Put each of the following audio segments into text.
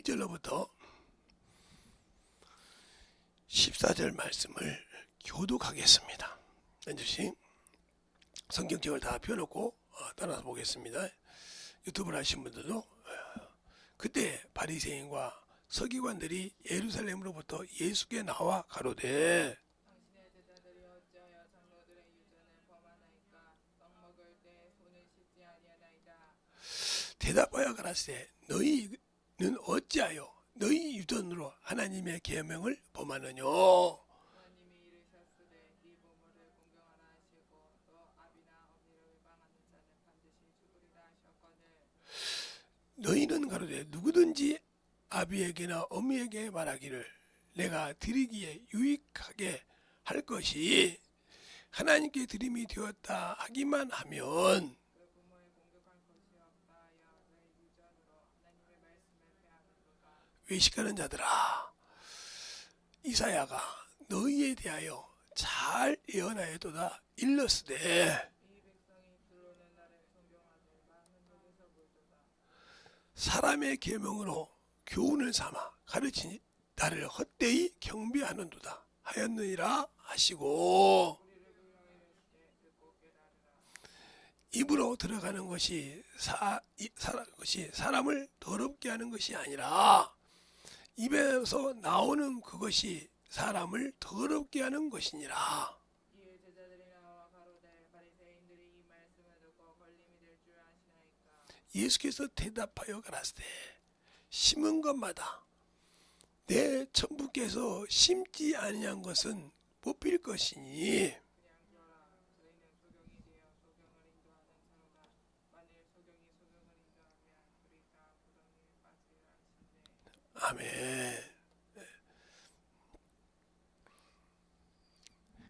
1절로부터 14절 말씀을 교독하겠습니다. 한주씩 성경책을 다 펴놓고 따라서 보겠습니다. 유튜브를 하신 분들도 그때 바리새인과 서기관들이 예루살렘으로부터 예수께 나와 가로되 당신의 제자들이 어찌하여 장로들의 유전을 범하나이까? 떡 먹을 때 손을 씻지 아니하나이다. 대답하여 가라사대 너희는 어찌하여 너희 유전으로 하나님의 계명을 범하느냐? 하나님이 이르셨으되 네 부모를 공경하라 하시고 또 아비나 어미를 외방하는 자는 반드시 죽으리라 하셨거늘. 너희는 가로되 누구든지 아비에게나 어미에게 말하기를 내가 드리기에 유익하게 할 것이 하나님께 드림이 되었다 하기만 하면 그 부모를 공격할 것이 없다 하여 너희 유전으로 하나님의 말씀을 폐하는도다. 외식하는 자들아, 이사야가 너희에 대하여 잘 예언하였도다 일렀으되 이 백성이 들어오는 나를 존경하되 많은 곳에서 물도다. 사람의 계명으로 교훈을 삼아 가르치니 나를 헛되이 경배하는도다 하였느니라 하시고, 우리를 불쌍히 여기시되 듣고 깨달으라. 입으로 들어가는 것이 사람을 더럽게 하는 것이 아니라 입에서 나오는 그것이 사람을 더럽게 하는 것이니라. 이에 제자들이 나와 가로되 바리새인들이 이 말씀을 듣고 걸림이 될 줄 아시나이까? 예수께서 대답하여 가라사대 심은 것마다 내 천부께서 심지 아니한 것은 뽑힐 것이니 그냥 두어라. 저희는 소경이 되어 소경을 인도하는 자로다. 만일 소경이 소경을 인도하면 우리 다 구덩이에 빠지리라 하시되. 아멘.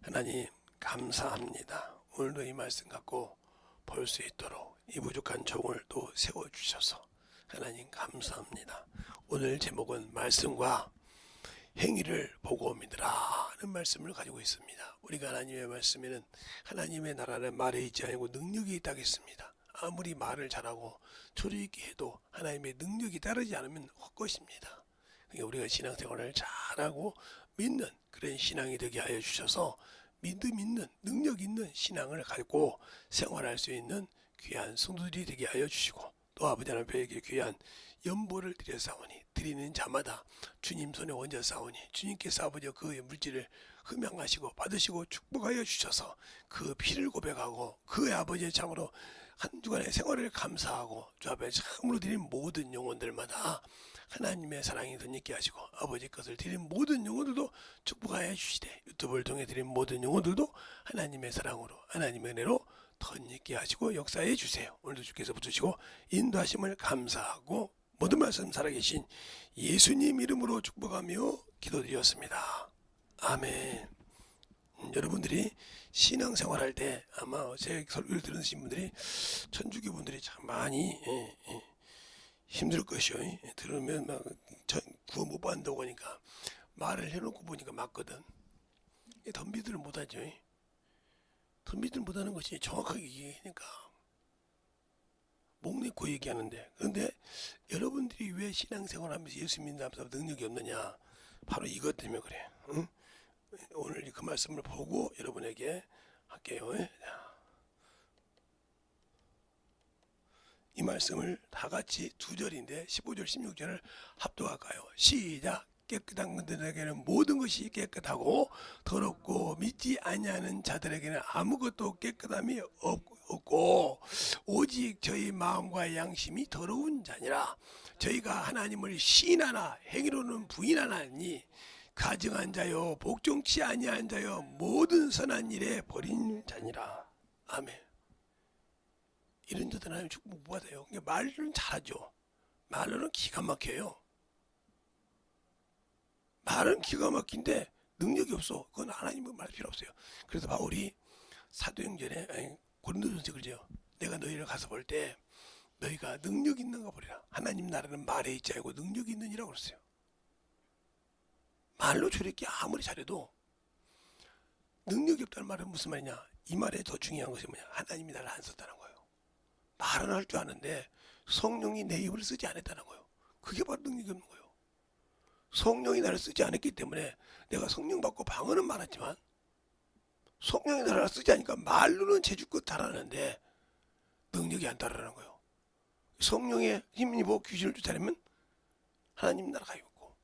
하나님 감사합니다. 오늘도 이 말씀 갖고 볼 수 있도록 이 부족한 종을 또 세워주셔서 하나님 감사합니다. 오늘 제목은 말씀과 행위를 보고 믿으라 하는 말씀을 가지고 있습니다. 우리가 하나님의 말씀에는 하나님의 나라는 말에 있지 아니고 능력이 있다고 했습니다. 아무리 말을 잘하고 조리 있게 해도 하나님의 능력이 따르지 않으면 헛것입니다. 그러니까 우리가 신앙생활을 잘하고 믿는 그런 신앙이 되게 하여 주셔서 믿음 있는 능력 있는 신앙을 가지고 생활할 수 있는 귀한 성도들이 되게 하여 주시고, 또 아버지 하나님께 귀한 연보를 드려사오니 드리는 자마다 주님 손에 얹어 싸우니 주님께서 아버지 그 물질을 흠양하시고 받으시고 축복하여 주셔서 그 피를 고백하고 그 아버지의 참으로 한 주간의 생활을 감사하고 주 앞에 참으로 드린 모든 영혼들마다 하나님의 사랑이 덧있게 하시고 아버지 것을 드린 모든 영혼들도 축복하여 주시되, 유튜브를 통해 드린 모든 영혼들도 하나님의 사랑으로 하나님의 은혜로 덧있게 하시고 역사해 주세요. 오늘도 주께서 붙으시고 인도하심을 감사하고 모든 말씀 살아계신 예수님 이름으로 축복하며 기도드렸습니다. 아멘. 여러분들이 신앙생활할 때 아마 제 설교를 들으신 분들이 천주교 분들이 참 많이 힘들 것이요. 들으면 막 구원 못 받는다고 하니까 말을 해놓고 보니까 맞거든. 덤비들을 못하죠. 덤비들 못하는 것이 정확하게 얘기하니까 목 내고 얘기하는데, 그런데 여러분들이 왜 신앙생활하면서 예수 믿는다면서 능력이 없느냐? 바로 이것 때문에 그래. 응? 오늘 그 말씀을 보고 여러분에게 할게요. 이 말씀을 다 같이 두 절인데 15절 16절을 합독할까요? 시작. 깨끗한 것들에게는 모든 것이 깨끗하고 더럽고 믿지 아니하는 자들에게는 아무것도 깨끗함이 없고 오직 저희 마음과 양심이 더러운 자니라. 저희가 하나님을 시인하나 행위로는 부인하나니 가증한 자요 복종치 아니한 자요 모든 선한 일에 버린 자니라. 아멘. 이런 자들 하나님 축복 못 받아요. 그러니까 말은 잘하죠. 말로는 기가 막혀요. 말은 기가 막힌데 능력이 없어. 그건 하나님은 말 필요 없어요. 그래서 바울이 사도행전에 고린도전서 그러죠. 내가 너희를 가서 볼 때 너희가 능력 있는가 보리라. 하나님 나라는 말에 있지 않고 능력이 있느니라고 그랬어요. 말로 저렇게 아무리 잘해도 능력이 없다는 말은 무슨 말이냐? 이 말에 더 중요한 것이 뭐냐? 하나님이 나를 안 썼다는 거예요. 말은 할 줄 아는데 성령이 내 입을 쓰지 않았다는 거예요. 그게 바로 능력이 없는 거예요. 성령이 나를 쓰지 않았기 때문에 내가 성령 받고 방언은 많았지만 성령이 나를 쓰지 않으니까 말로는 제주껏 달아나는데 능력이 안 따르는 거예요. 성령의 힘입어 귀신을 쫓아내면 하나님 나라가 있고,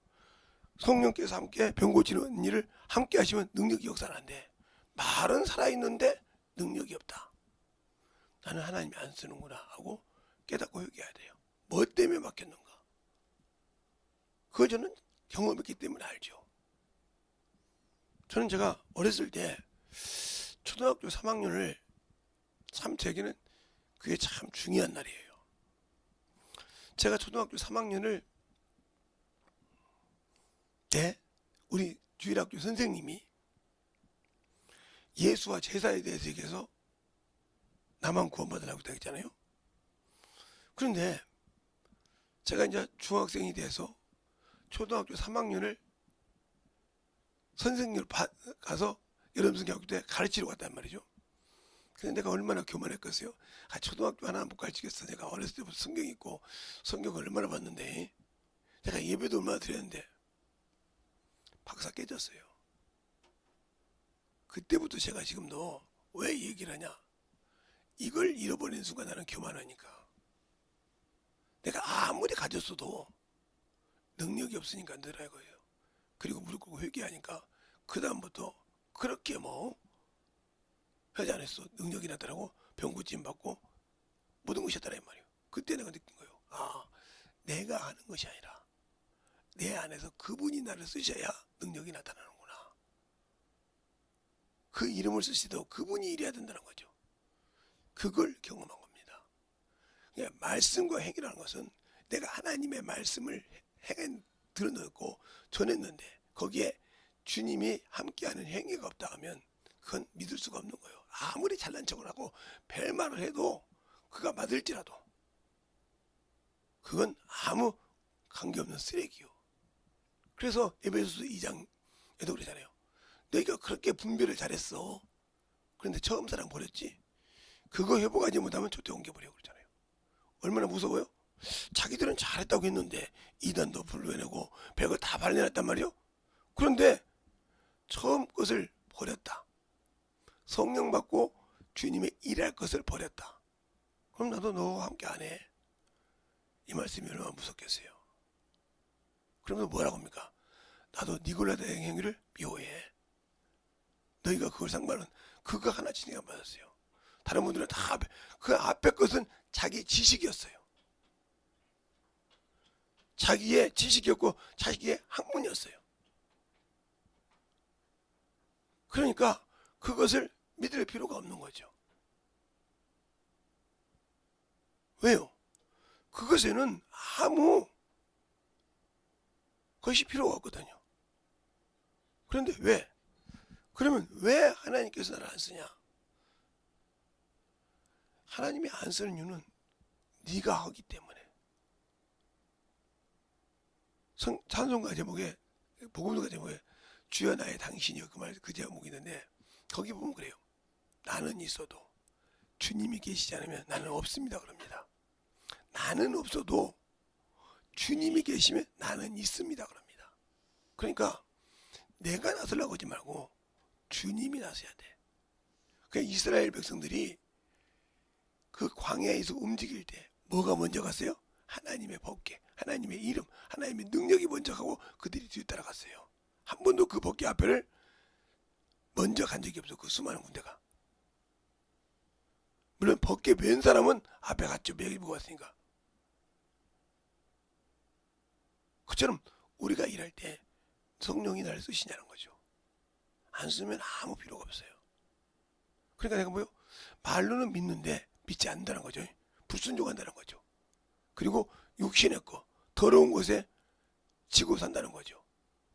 성령께서 함께 병 고치는 일을 함께 하시면 능력이 역사하는데 말은 살아있는데 능력이 없다. 나는 하나님이 안 쓰는구나 하고 깨닫고 회개해야 돼요. 뭐 때문에 막혔는가? 그거 저는 경험했기 때문에 알죠. 저는 제가 어렸을 때 초등학교 3학년을 참 제게는 그게 참 중요한 날이에요. 제가 초등학교 3학년을 때 우리 주일학교 선생님이 예수와 제사에 대해서 얘기해서 나만 구원받으라고 했잖아요. 그런데 제가 이제 중학생이 돼서 초등학교 3학년을 선생님을 가서 여름성경학교 때 가르치러 갔단 말이죠. 근데 내가 얼마나 교만했겠어요. 초등학교 하나 못 가르치겠어. 내가 어렸을 때부터 성경 있고 성경을 얼마나 봤는데, 내가 예배도 얼마나 드렸는데 박사 깨졌어요. 그때부터 제가 지금도 왜 얘기를 하냐, 이걸 잃어버리는 순간 나는 교만하니까. 내가 아무리 가졌어도 능력이 없으니까 늘어야 거예요. 그리고 무릎 꿇고 회개하니까 그 다음부터 그렇게 뭐 하지 않았어. 능력이 나타나고 병고침 받고 모든 것이 있다란 말이에요. 그때 내가 느낀 거예요. 아, 내가 하는 것이 아니라 내 안에서 그분이 나를 쓰셔야 능력이 나타나는구나. 그 이름을 쓰시도 그분이 일해야 된다는 거죠. 그걸 경험한 겁니다. 그러니까 말씀과 행위라는 것은 내가 하나님의 말씀을 행해 들어놓고 전했는데 거기에 주님이 함께하는 행위가 없다 하면 그건 믿을 수가 없는 거예요. 아무리 잘난 척을 하고 별말을 해도 그가 맞을지라도 그건 아무 관계없는 쓰레기요. 그래서 에베소서 2장에도 그러잖아요. 너희가 그렇게 분별을 잘했어. 그런데 처음 사랑 버렸지. 그거 회복하지 못하면 저때 옮겨버려 그러잖아요. 얼마나 무서워요? 자기들은 잘했다고 했는데 이단도 불러내고 별거 다 발려놨단 말이요. 그런데 처음 것을 버렸다. 성령 받고 주님의 일할 것을 버렸다. 그럼 나도 너와 함께 안 해. 이 말씀이 얼마나 무섭겠어요. 그러면서 뭐라고 합니까? 나도 니골라다의 행위를 미워해. 너희가 그걸 상관은 그거 하나 진행 안 받았어요. 다른 분들은 다 그 앞에 것은 자기 지식이었어요. 자기의 지식이었고 자기의 학문이었어요. 그러니까 그것을 믿을 필요가 없는 거죠. 왜요? 그것에는 아무 것이 필요가 없거든요. 그런데 왜? 그러면 왜 하나님께서 나를 안 쓰냐? 하나님이 안 쓰는 이유는 네가 하기 때문에. 찬송가 제목에, 복음서가 제목에 주여 나의 당신이여 그 제목이 있는데 거기 보면 그래요. 나는 있어도 주님이 계시지 않으면 나는 없습니다 그럽니다. 나는 없어도 주님이 계시면 나는 있습니다 그럽니다. 그러니까 내가 나서려고 하지 말고 주님이 나서야 돼. 그러니까 이스라엘 백성들이 그 광야에서 움직일 때 뭐가 먼저 갔어요? 하나님의 법궤, 하나님의 이름, 하나님의 능력이 먼저 가고 그들이 뒤에 따라갔어요. 한 번도 그 법궤 앞에를 먼저 간 적이 없어. 그 수많은 군대가. 물론 법궤 맨 사람은 앞에 갔죠. 매기고 왔으니까. 그처럼 우리가 일할 때 성령이 나를 쓰시냐는 거죠. 안 쓰면 아무 필요가 없어요. 그러니까 내가 뭐요? 말로는 믿는데 믿지 않는다는 거죠. 불순종한다는 거죠. 그리고 육신의 거 더러운 곳에 지고 산다는 거죠.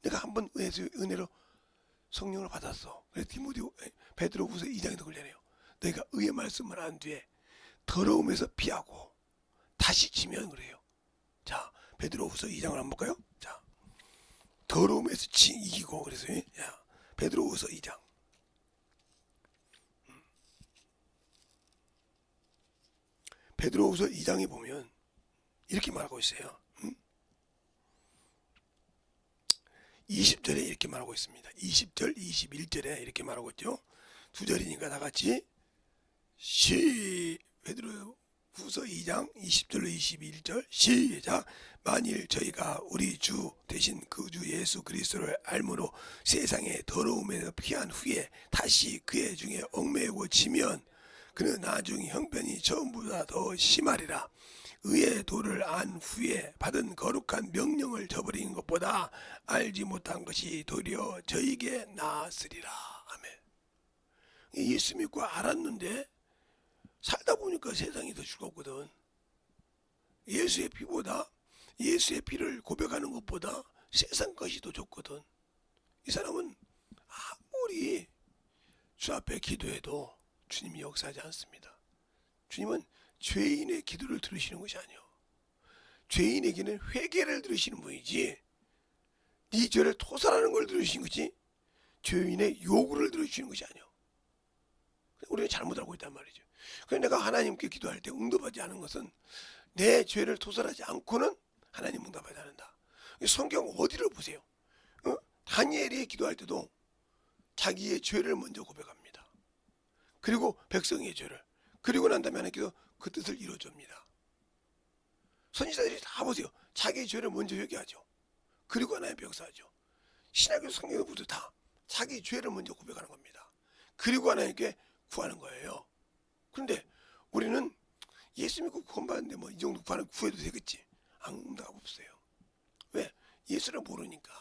내가 한번 은혜로 성령을 받았어. 그래서 베드로후서 2장에도 그러잖아요. 너희가 의의 말씀을 한 뒤에 더러움에서 피하고 다시 지면 그래요. 자, 베드로후서 2장을 한번 볼까요? 자, 더러움에서 이기고 그래서 야, 베드로후서 2장. 베드로후서 2장에 보면 이렇게 말하고 있어요. 20절에 이렇게 말하고 있습니다. 20절, 21절에 이렇게 말하고 있죠. 두 절이니까 다 같이 베드로 후서 2장 20절로 21절 시작. 만일 저희가 우리 주 되신 그 주 예수 그리스도를 알므로 세상의 더러움에서 피한 후에 다시 그의 중에 얽매이고 지면 그는 나중 형편이 처음보다 더 심하리라. 의의 도를 안 후에 받은 거룩한 명령을 저버린 것보다 알지 못한 것이 도리어 저에게 나았으리라. 아멘. 예수 믿고 알았는데 살다 보니까 세상이 더 즐겁거든. 예수의 피보다, 예수의 피를 고백하는 것보다 세상 것이 더 좋거든. 이 사람은 아무리 주 앞에 기도해도 주님이 역사하지 않습니다. 주님은 죄인의 기도를 들으시는 것이 아니요, 죄인에게는 회개를 들으시는 분이지, 네 죄를 토설하는 걸 들으시는 거지, 죄인의 요구를 들으시는 것이 아니요. 우리가 잘못 알고 있단 말이죠. 그래서 내가 하나님께 기도할 때 응답하지 않은 것은 내 죄를 토설하지 않고는 하나님 응답하지 않는다. 성경 어디를 보세요. 다니엘이 기도할 때도 자기의 죄를 먼저 고백합니다. 그리고 백성의 죄를, 그리고 난 다음에 하나님께서 그 뜻을 이루어줍니다. 선지자들이 다 보세요. 자기의 죄를 먼저 회개하죠. 그리고 하나님 역사하죠. 신약의 성경을 모두 다 자기 죄를 먼저 고백하는 겁니다. 그리고 하나님께 구하는 거예요. 그런데 우리는 예수 믿고 구원받는데 뭐 이 정도 구해도 되겠지. 아무도 없어요. 왜? 예수를 모르니까.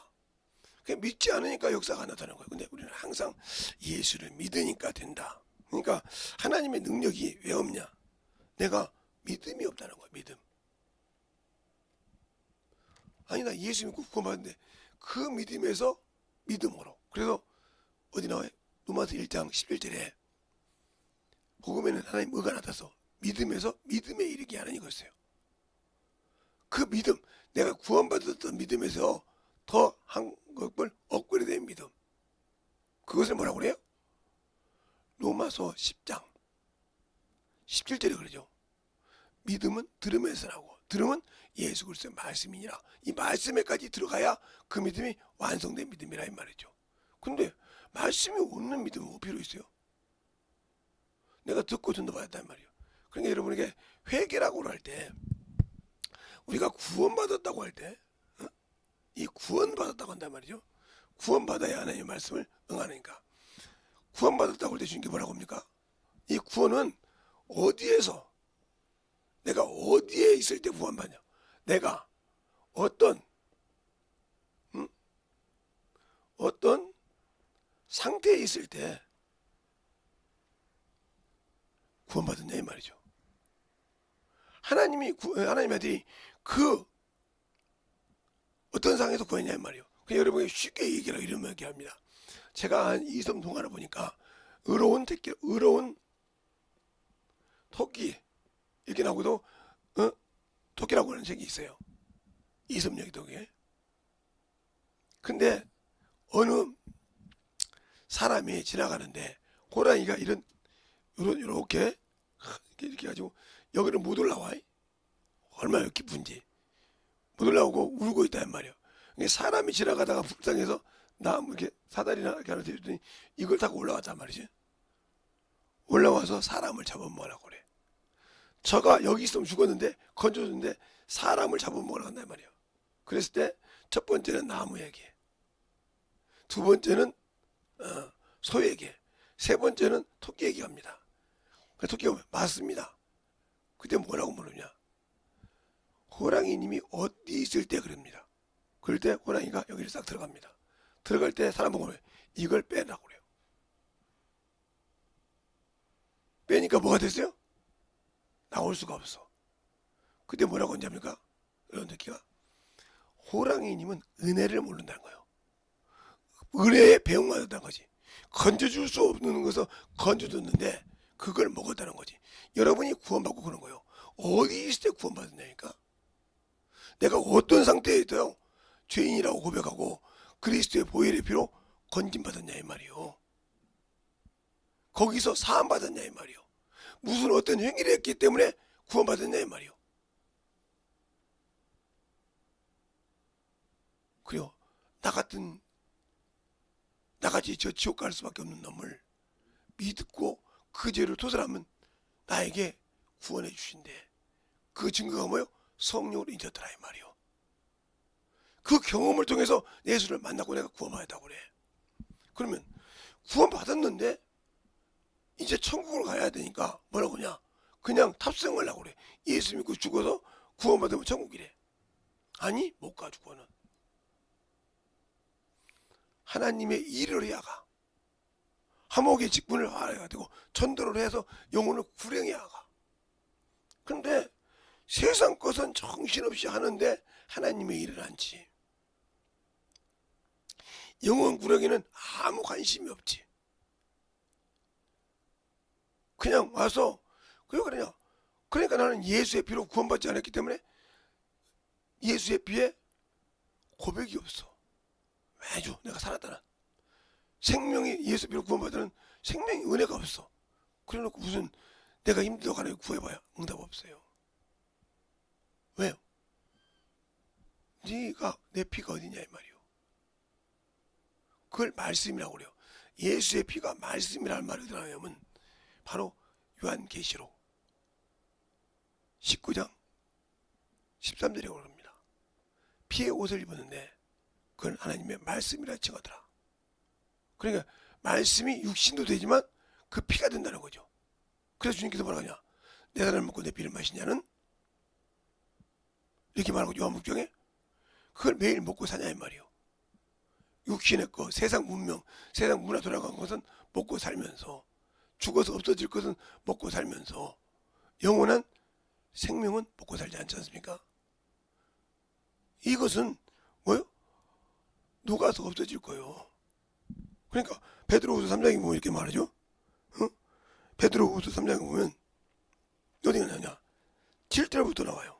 그냥 믿지 않으니까 역사가 안 나타나는 거예요. 근데 우리는 항상 예수를 믿으니까 된다. 그러니까 하나님의 능력이 왜 없냐? 내가 믿음이 없다는 거야. 믿음. 아니 나 예수 믿고 구원받는데 그 믿음에서 믿음으로. 그래서 어디 나와요? 로마서 1장 11절에 복음에는 하나님 의가 나타서 믿음에서 믿음에 이르게 하는 이것이에요. 그 믿음, 내가 구원받았던 믿음에서 더 한 것을 업그레이드된 믿음. 그것을 뭐라고 그래요? 로마서 10장 17절에 그러죠. 믿음은 들음에서 나고 들음은 예수 그리스도의 말씀이니라. 이 말씀에까지 들어가야 그 믿음이 완성된 믿음이라 이 말이죠. 근데 말씀이 없는 믿음은 뭐 필요 있어요? 내가 듣고 전도받았단 말이에요. 그러니까 여러분에게 회개라고 할 때, 우리가 구원받았다고 할 때, 이 구원받았다고 한단 말이죠. 구원받아야 하나님의 말씀을 응하니까. 구원받았다고 할 때 주님께 뭐라고 합니까? 이 구원은 어디에서, 내가 어디에 있을 때 구원받냐? 내가 어떤 상태에 있을 때 구원받았냐 이 말이죠. 하나님의 아들이 그 어떤 상황에서 구했냐 이 말이에요. 그냥 여러분이 쉽게 얘기하라 이러면 얘기합니다. 제가 한 이섬 동화를 보니까 의로운 토끼 이렇게 나오고도 토끼라고 하는 책이 있어요. 이섬여기 독에. 근데 어느 사람이 지나가는데 호랑이가 이렇게 가지고 여기를 못 올라와. 얼마나 깊은지 못 올라오고 울고 있단 말이에요. 사람이 지나가다가 불쌍해서 나무 이렇게 사다리나 이렇게 하나 들더니 이걸 타고 올라왔단 말이지. 올라와서 사람을 잡아먹으라고 그래. 저가 여기 있으면 죽었는데 건져줬는데 사람을 잡아먹으라고 한단 말이에요. 그랬을 때 첫 번째는 나무에게, 두 번째는 소에게, 세 번째는 토끼에게 합니다. 토끼가 맞습니다. 그때 뭐라고 물으냐? 호랑이님이 어디 있을 때 그럽니다. 그럴 때 호랑이가 여기를 싹 들어갑니다. 들어갈 때 사람 보고 이걸 빼라고 그래요. 빼니까 뭐가 됐어요? 나올 수가 없어. 그때 뭐라고 하냐니까 이런 토끼가 호랑이님은 은혜를 모른다는 거예요. 은혜에 배웅받았다는 거지. 건져줄 수 없는 것을 건져줬는데 그걸 먹었다는 거지. 여러분이 구원받고 그런 거예요. 어디 있을 때 구원받았냐니까. 내가 어떤 상태에 있어요? 죄인이라고 고백하고 그리스도의 보혈의 피로 건짐받았냐 이 말이요. 거기서 사함받았냐 이 말이요. 무슨 어떤 행위를 했기 때문에 구원받았냐 이 말이요. 그래요. 나같이 저 지옥 갈 수밖에 없는 놈을 믿고 그 죄를 토설하면 나에게 구원해 주신대. 그 증거가 뭐요? 성령으로 인쳤더라 이 말이요. 그 경험을 통해서 예수를 만나고 내가 구원받았다고 그래. 그러면 구원받았는데 이제 천국을 가야 되니까 뭐라고 하냐? 그냥 탑승하려고 그래. 예수 믿고 죽어서 구원받으면 천국이래. 아니 못 가. 죽어는 하나님의 일을 해야 가. 하목의 직분을 알아야 되고 전도를 해서 영혼을 구령해야 가. 근데 세상 것은 정신없이 하는데 하나님의 일을 안지. 영혼 구령에는 아무 관심이 없지. 그냥 와서 왜 그러냐? 그러니까 나는 예수의 피로 구원받지 않았기 때문에 예수의 피에 고백이 없어. 매주 내가 살았다는 생명이 예수 피로 구원받는 생명의 은혜가 없어. 그래놓고 무슨 내가 힘들다고 하나님 구해봐야 응답 없어요. 왜요? 네가 내 피가 어디냐 이 말이요. 그걸 말씀이라고 그래요. 예수의 피가 말씀이라는 말이 어디 나오냐면 바로 요한계시록 19장 13절이라고 합니다. 피의 옷을 입었는데 그건 하나님의 말씀이라 칭하더라. 그러니까 말씀이 육신도 되지만 그 피가 된다는 거죠. 그래서 주님께서 뭐라고 하냐? 내 살을 먹고 내 피를 마시냐는 이렇게 말하고 요한복음에 그걸 매일 먹고 사냐 이 말이요. 육신의 거, 세상 문명, 세상 문화 돌아간 것은 먹고 살면서 죽어서 없어질 것은 먹고 살면서 영원한 생명은 먹고 살지 않지 않습니까? 이것은 뭐요? 녹아서 없어질 거예요. 그러니까 베드로후서 3장에 보면 이렇게 말하죠. 베드로후서 3장에 보면 어디가 나냐? 7절부터 나와요.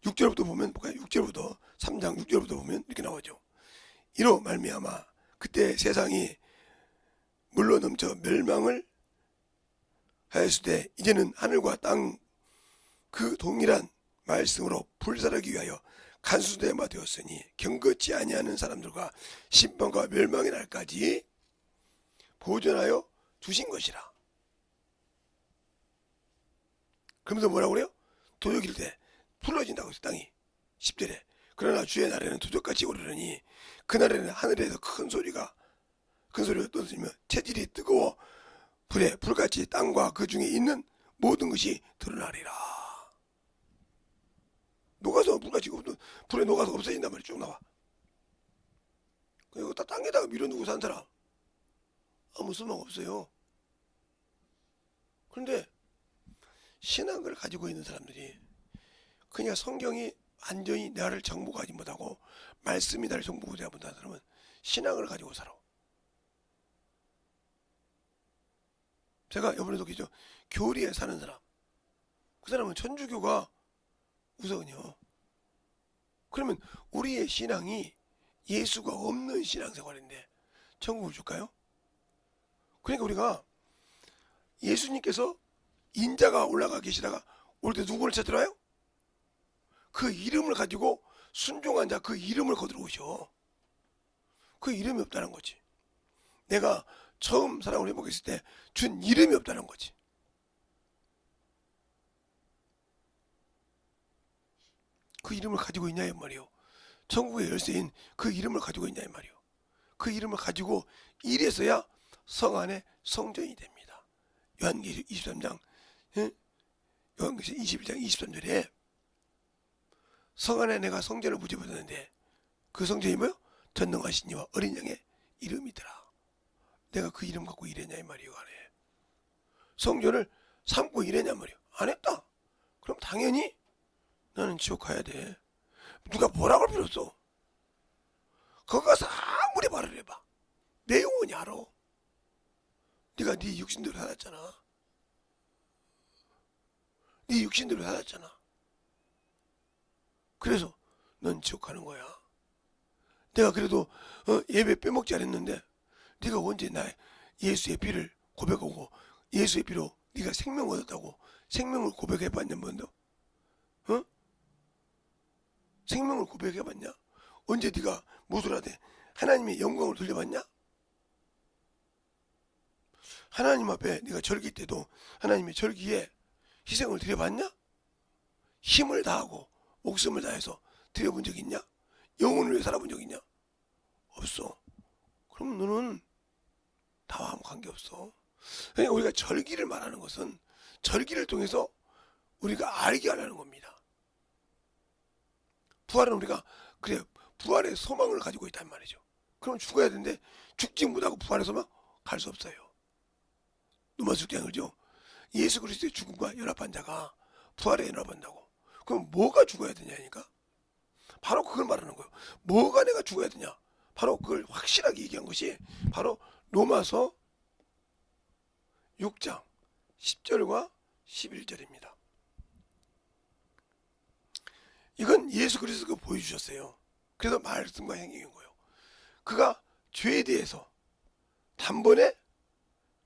6절부터 보면 6절부터 3장 6절부터 보면 이렇게 나오죠. 이로 말미암아 그때 세상이 물로 넘쳐 멸망을 하였을 때 이제는 하늘과 땅 그 동일한 말씀으로 불살하기 위하여 간수되마 되었으니 경건치 아니하는 사람들과 심판과 멸망의 날까지 보존하여 주신 것이라. 그러면서 뭐라고 그래요? 도적일 때 풀어진다고 해서 땅이 10절에 그러나 주의 날에는 도적같이 오르려니 그날에는 하늘에서 큰 소리가 떠들며 체질이 뜨거워 불에 불같이 땅과 그 중에 있는 모든 것이 드러나리라. 녹아서 불같이 불에 녹아서 없어진단 말이 쭉 나와. 그리고 다 땅에다가 밀어두고 산 사람 아무 소망 없어요. 그런데 신앙을 가지고 있는 사람들이 그냥 성경이 완전히 나를 정복하지 못하고 말씀이 나를 정복하지 못하는 사람은 신앙을 가지고 살아. 제가 이번에도 계죠. 교리에 사는 사람. 그 사람은 천주교가 우선이요. 그러면 우리의 신앙이 예수가 없는 신앙생활인데 천국을 줄까요? 그러니까 우리가 예수님께서 인자가 올라가 계시다가 올 때 누구를 찾으러요? 그 이름을 가지고 순종한 자 그 이름을 거들어 오셔. 그 이름이 없다는 거지. 내가 처음 사랑을 회복했을 때 준 이름이 없다는 거지. 그 이름을 가지고 있냐 이 말이요. 천국의 열쇠인 그 이름을 가지고 있냐 이 말이요. 그 이름을 가지고 이래서야 성 안에 성전이 됩니다. 요한계시록 23장 요한계시록 21장 23절에 성 안에 내가 성전을 부여받았는데 그 성전이 뭐요? 전능하신 이와 어린 양의 이름이더라. 내가 그 이름 갖고 이랬냐 이 말이요. 안에 성전을 삼고 이랬냐 말이요. 안 했다. 그럼 당연히 나는 지옥 가야 돼. 누가 뭐라고 할 필요 없어. 거기 가서 아무리 말을 해봐. 내 영혼이 알아. 네가 네 육신대로 살았잖아. 네 육신대로 살았잖아. 그래서 넌 지옥 가는 거야. 내가 그래도 예배 빼먹지 않았는데 네가 언제 나 예수의 피를 고백하고 예수의 피로 네가 생명 얻었다고 생명을 고백해봤냐 번도? 생명을 고백해봤냐? 언제 네가 무술하되 하나님의 영광을 돌려봤냐? 하나님 앞에 네가 절기 때도 하나님의 절기에 희생을 드려봤냐? 힘을 다하고 목숨을 다해서 드려본 적 있냐? 영혼을 위해 살아본 적 있냐? 없어. 그럼 너는 나와 아무 관계없어. 그러니까 우리가 절기를 말하는 것은 절기를 통해서 우리가 알게 하려는 겁니다. 부활은 우리가 그래 부활의 소망을 가지고 있단 말이죠. 그럼 죽어야 되는데 죽지 못하고 부활의 소망 갈 수 없어요. 누마숙장 그죠? 예수 그리스도의 죽음과 연합한 자가 부활에 연합한다고. 그럼 뭐가 죽어야 되냐니까? 바로 그걸 말하는 거예요. 뭐가 내가 죽어야 되냐? 바로 그걸 확실하게 얘기한 것이 바로 로마서 6장 10절과 11절입니다. 이건 예수 그리스도가 보여주셨어요. 그래서 말씀과 행위인 거예요. 그가 죄에 대해서 단번에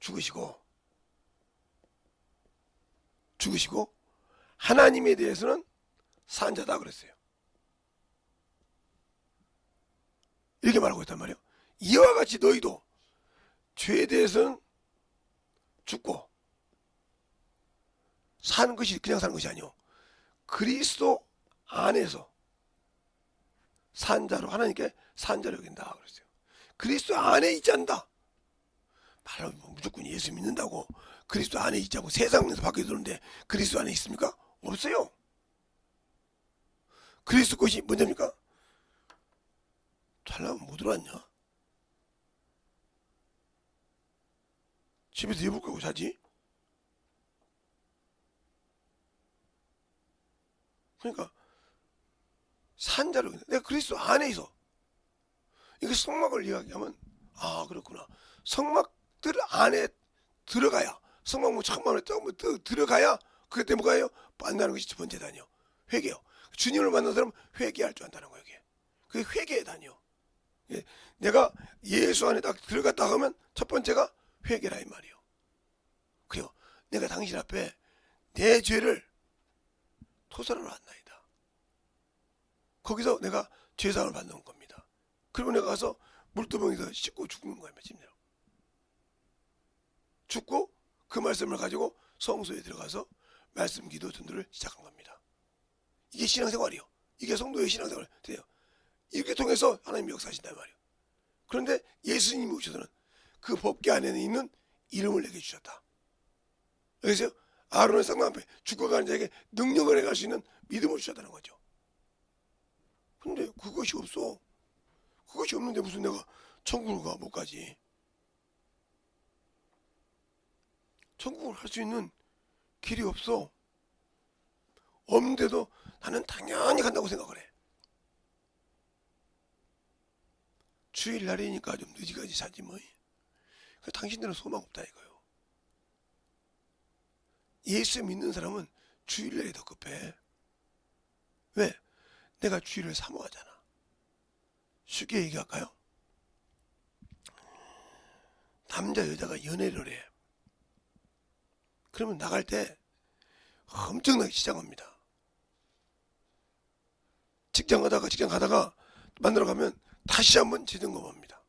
죽으시고 하나님에 대해서는 산 자다 그랬어요. 이렇게 말하고 있단 말이에요. 이와 같이 너희도 죄에 대해서는 죽고 사는 것이 그냥 사는 것이 아니요 그리스도 안에서 산 자로 하나님께 산 자로 여긴다 그랬어요. 그리스도 안에 있지 않는다. 바로 무조건 예수 믿는다고 그리스도 안에 있자고 세상에서 밖에 들어오는데 그리스도 안에 있습니까? 없어요. 그리스도 것이 뭔입니까? 잘나면 못 들어왔냐? 집에서 이불 깔고 자지? 그러니까 산자로 내가 그리스도 안에 있어. 이게 성막을 이야기하면 아 그렇구나. 성막들 안에 들어가야 성막 뭐 창문에 조금 들어가야 그게 때문에 뭐가요? 만나는 것이 첫 번째 단위요. 회개요. 주님을 만난 사람은 회개할 줄 안다는 거예요. 그게 회개의 단위요. 내가 예수 안에 딱 들어갔다 하면 첫 번째가 회개라 이 말이요. 그래요. 내가 당신 앞에 내 죄를 토설하러 왔나이다. 거기서 내가 죄사함을 받는 겁니다. 그리고 내가 가서 물두멍에서 씻고 죽는 거예요. 죽고 그 말씀을 가지고 성소에 들어가서 말씀 기도 전도를 시작한 겁니다. 이게 신앙생활이요. 이게 성도의 신앙생활 돼요. 이렇게 통해서 하나님이 역사하신단 말이에요. 그런데 예수님이 오셔서는 그 법궤 안에는 있는 이름을 내게 주셨다. 여기서요. 아론의 쌍방 앞에 죽어가는 자에게 능력을 행할 수 있는 믿음을 주셨다는 거죠. 근데 그것이 없어. 그것이 없는데 무슨 내가 천국을 가 못 가지. 천국을 할 수 있는 길이 없어. 없는데도 나는 당연히 간다고 생각을 해. 주일날이니까 좀 늦게까지 자지 뭐. 당신들은 소망 없다 이거요. 예수 믿는 사람은 주일날이 더 급해. 왜? 내가 주일을 사모하잖아. 쉽게 얘기할까요? 남자 여자가 연애를 해. 그러면 나갈 때 엄청나게 지장합니다. 직장 가다가 만나러 가면 다시 한번 재점검합니다.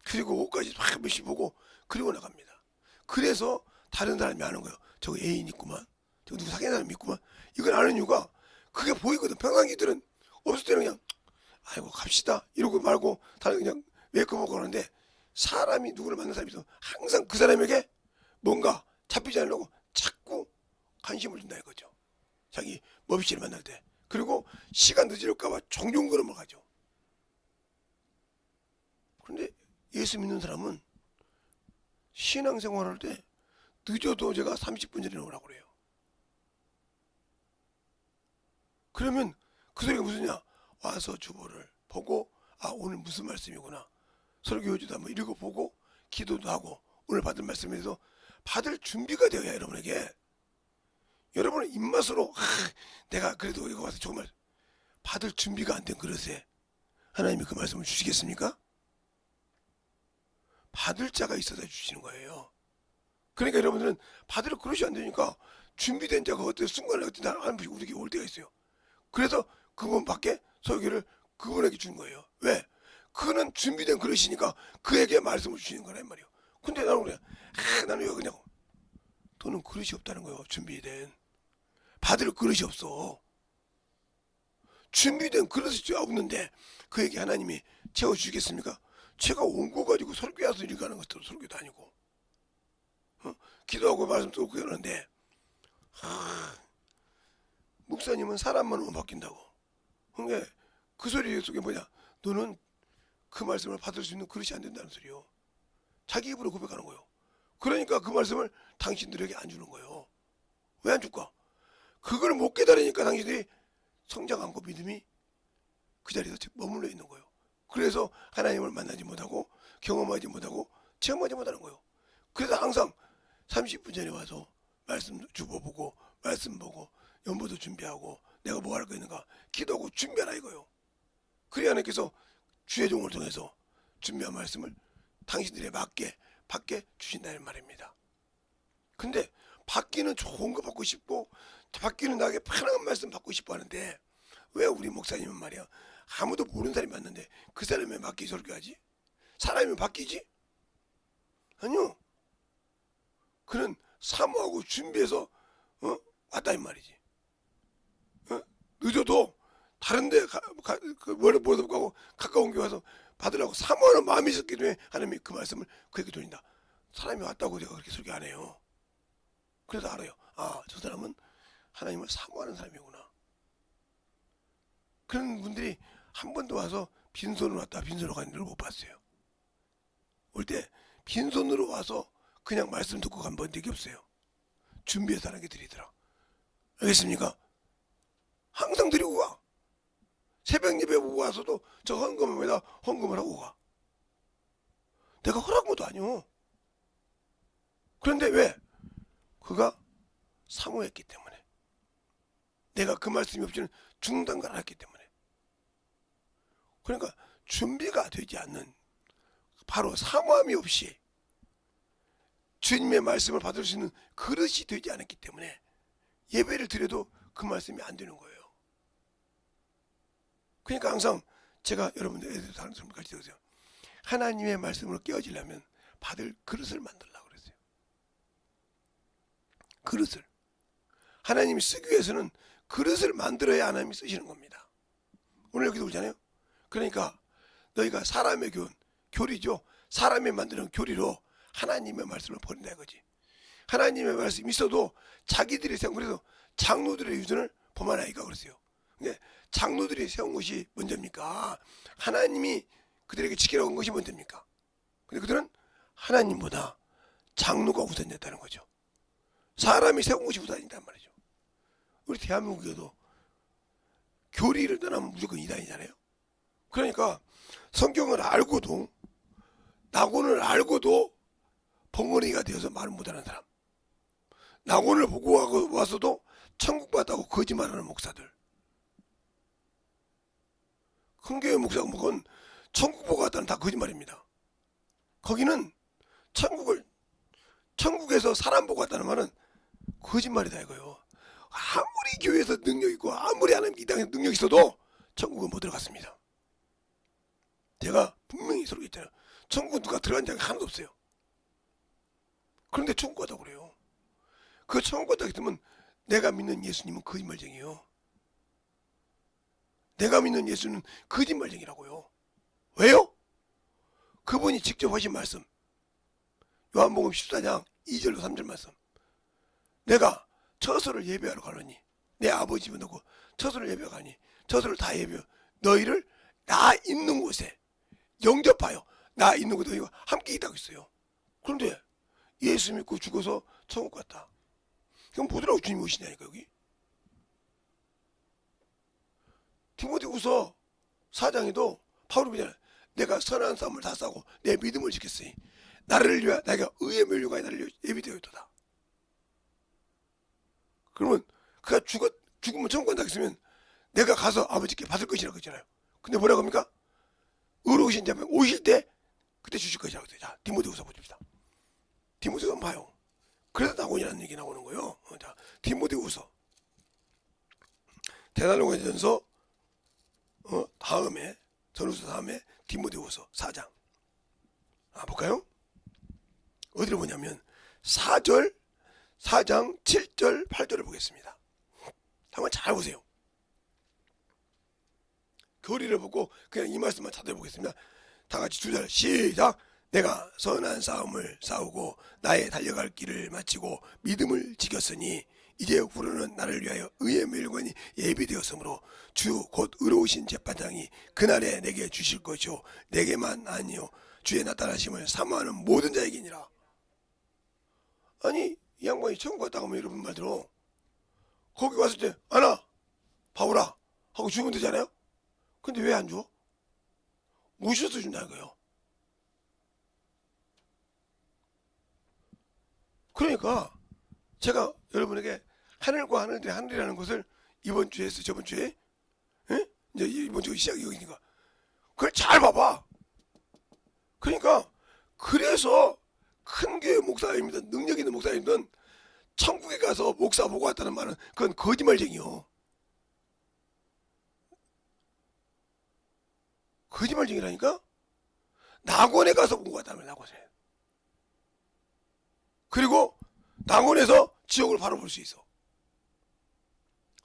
그리고 옷까지 막 몇씩 보고 그리고 나갑니다. 그래서 다른 사람이 아는 거예요. 저거 애인 있구만. 저거 누구 사귀는 사람이 있구만. 이걸 아는 이유가 그게 보이거든. 평상시들은 없을 때는 그냥 아이고 갑시다 이러고 말고 다른 그냥 메이크업하고 그러는데 사람이 누구를 만난 사람이 있어 항상 그 사람에게 뭔가 잡히지 않으려고 자꾸 관심을 준다 이거죠. 자기 머비씨를 만날 때. 그리고 시간 늦을까봐 종종 걸음을 가죠. 그런데 예수 믿는 사람은 신앙생활할 때 늦어도 제가 30분 전에 오라고 그래요. 그러면 그 소리가 무슨냐? 와서 주보를 보고 아 오늘 무슨 말씀이구나. 설교해주다 뭐 읽어보고 기도도 하고 오늘 받은 말씀에서 받을 준비가 되어야 여러분에게 여러분의 입맛으로 내가 그래도 이거 와서 정말 받을 준비가 안 된 그릇에 하나님이 그 말씀을 주시겠습니까? 받을 자가 있어서 주시는 거예요. 그러니까 여러분들은 받을 그릇이 안 되니까 준비된 자가 어떤 순간에 어떤 하나님이 우리에게 올 때가 있어요. 그래서 그분밖에 설교를 그분에게 준 거예요. 왜? 그는 준비된 그릇이니까 그에게 말씀을 주시는 거란 말이에요. 근데 나는 그냥 나는 왜 그냥 너는 그릇이 없다는 거예요. 준비된 받을 그릇이 없어. 준비된 그릇이 없는데 그에게 하나님이 채워주겠습니까? 제가 원고 가지고 설교 와서 이리 가는 것도 설교도 아니고 기도하고 말씀 듣고 그러는데 목사님은 사람만 오면 바뀐다고. 그게 그 소리 속에 뭐냐? 너는 그 말씀을 받을 수 있는 그릇이 안 된다는 소리요. 자기 입으로 고백하는 거예요. 그러니까 그 말씀을 당신들에게 안 주는 거예요. 왜 안 줄까? 그걸 못 깨달으니까 당신들이 성장 않고 믿음이 그 자리에서 머물러 있는 거예요. 그래서 하나님을 만나지 못하고 경험하지 못하고 체험하지 못하는 거예요. 그래서 항상 30분 전에 와서 말씀 주보보고 말씀 보고 연보도 준비하고 내가 뭐 할 거 있는가 기도하고 준비하라 이거요. 그래야 하나님께서 주의 종을 통해서 준비한 말씀을 당신들에 맞게 받게 주신다는 말입니다. 근데 받기는 좋은 거 받고 싶고 받기는 나에게 편한 말씀 받고 싶어 하는데 왜 우리 목사님은 말이야 아무도 모르는 사람이 왔는데 그 사람이 맞게 설교하지? 사람이 바뀌지? 아니요. 그는 사모하고 준비해서 왔다 이 말이지. 늦어도 다른데 멀리 보도 가고 가까운 교회 와서 받으라고 사모하는 마음이 있었기 때문에 하나님이 그 말씀을 그에게 돌린다. 사람이 왔다고 제가 그렇게 설교 안 해요. 그래서 알아요. 아, 저 사람은 하나님을 사모하는 사람이구나. 그런 분들이 한 번도 와서 빈손으로 왔다 빈손으로 가는 걸 못 봤어요. 올 때 빈손으로 와서 그냥 말씀 듣고 간 번 적이 없어요. 준비해서 하는 게 드리더라. 알겠습니까? 항상 드리고 가. 새벽 예배 보고 와서도 저 헌금에다 헌금을 하고 가. 내가 허락한 것도 아니오. 그런데 왜? 그가 사모했기 때문에. 내가 그 말씀이 없이는 죽는다는 걸 알았기 때문에. 그러니까 준비가 되지 않는 바로 사모함이 없이 주님의 말씀을 받을 수 있는 그릇이 되지 않았기 때문에 예배를 드려도 그 말씀이 안 되는 거예요. 그러니까 항상 제가 여러분들 애들 다른 사람 같이 들으세요. 하나님의 말씀으로 깨어지려면 받을 그릇을 만들려고 그랬어요. 그릇을. 하나님이 쓰기 위해서는 그릇을 만들어야 하나님이 쓰시는 겁니다. 오늘 여기도 그러잖아요. 그러니까 너희가 사람의 교리죠. 사람이 만드는 교리로 하나님의 말씀을 버린다 이거지. 하나님의 말씀이 있어도 자기들이 세운 그래서 장로들의 유전을 범하나이까 그랬어요. 근데 장로들이 세운 것이 먼저입니까? 하나님이 그들에게 지키라고 한 것이 먼저입니까? 근데 그들은 하나님보다 장로가 우선이었다는 거죠. 사람이 세운 것이 우선이란 말이죠. 우리 대한민국에도 교리를 떠나면 무조건 이단이잖아요. 그러니까 성경을 알고도 낙원을 알고도 벙어리가 되어서 말을 못하는 사람, 낙원을 보고 와서도 천국 봤다고 거짓말하는 목사들, 큰 교회 목사가 먹은 천국 보고 왔다는 다 거짓말입니다. 거기는 천국에서 사람 보고 왔다는 말은 거짓말이다 이거요. 아무리 교회에서 능력 있고 아무리 하나님 이 땅에 능력 있어도 천국은 못 들어갔습니다. 제가 분명히 설교했잖아요. 천국은 누가 들어간 적이 하나도 없어요. 그런데 천국 갔다고 그래요. 그 천국 갔다 했으면 내가 믿는 예수님은 거짓말쟁이에요. 내가 믿는 예수는 거짓말쟁이라고요. 왜요? 그분이 직접 하신 말씀 요한복음 14장 2절로 3절 말씀 내가 처소를 예배하러 가노니 내 아버지 집에 놓고 처소를 예배하러 가니 처소를 다 예배하여 너희를 나 있는 곳에 영접하여 나 있는 곳에 너희가 함께 있다고 했어요. 그런데 예수 믿고 죽어서 천국 갔다. 그럼 보더라고 주님이 오시냐니까 여기. 디모데후서 4장에도 바울이 그러잖아요. 내가 선한 싸움을 다 싸고 내 믿음을 지켰으니 나를 위하여 내가 의의 멸류관이 나를 예비되었도다. 그러면 그가 죽으면 천국 간다 했으면 내가 가서 아버지께 받을 것이라고 했잖아요. 근데 뭐라고 합니까? 의로우신 자면 오실 때 그때 주실 것이라고 했어요. 자, 디모데후서 보십시다. 디모데후서 봐요. 그래서 낙원이라는 얘기 나오는 거예요. 자, 디모데후서 데살로니가전서 다음에 전후서 다음에 디모데후서 4장. 볼까요? 어디를 보냐면 4장 7절 8절을 보겠습니다. 한번 잘 보세요. 교리를 보고 그냥 이 말씀만 찾아보겠습니다. 다 같이 2절 시작. 내가 선한 싸움을 싸우고 나의 달려갈 길을 마치고 믿음을 지켰으니 이제 후로는 나를 위하여 의의 멸관이 예비되었으므로 주 곧 의로우신 재판장이 그날에 내게 주실 것이요 내게만 아니요 주의 나타나심을 사모하는 모든 자에게니라. 아니 이 양반이 천국 갔다가 하면 여러분 말대로 거기 왔을 때 아나 바오라 하고 주면 되잖아요. 근데 왜 안 줘? 모셔서 준다 이거예요. 그러니까 제가 여러분에게 하늘과 하늘들의 하늘이라는 것을 이번 주에서 저번 주에 이제 이번 주 시작이 여기니까 그걸 잘 봐봐. 그러니까 그래서 큰 교회 목사입니다. 능력 있는 목사님들은 천국에 가서 목사 보고 왔다는 말은 그건 거짓말쟁이요. 거짓말쟁이라니까. 낙원에 가서 보고 왔다면 낙원에. 그리고 낙원에서 지옥을 바로 볼 수 있어.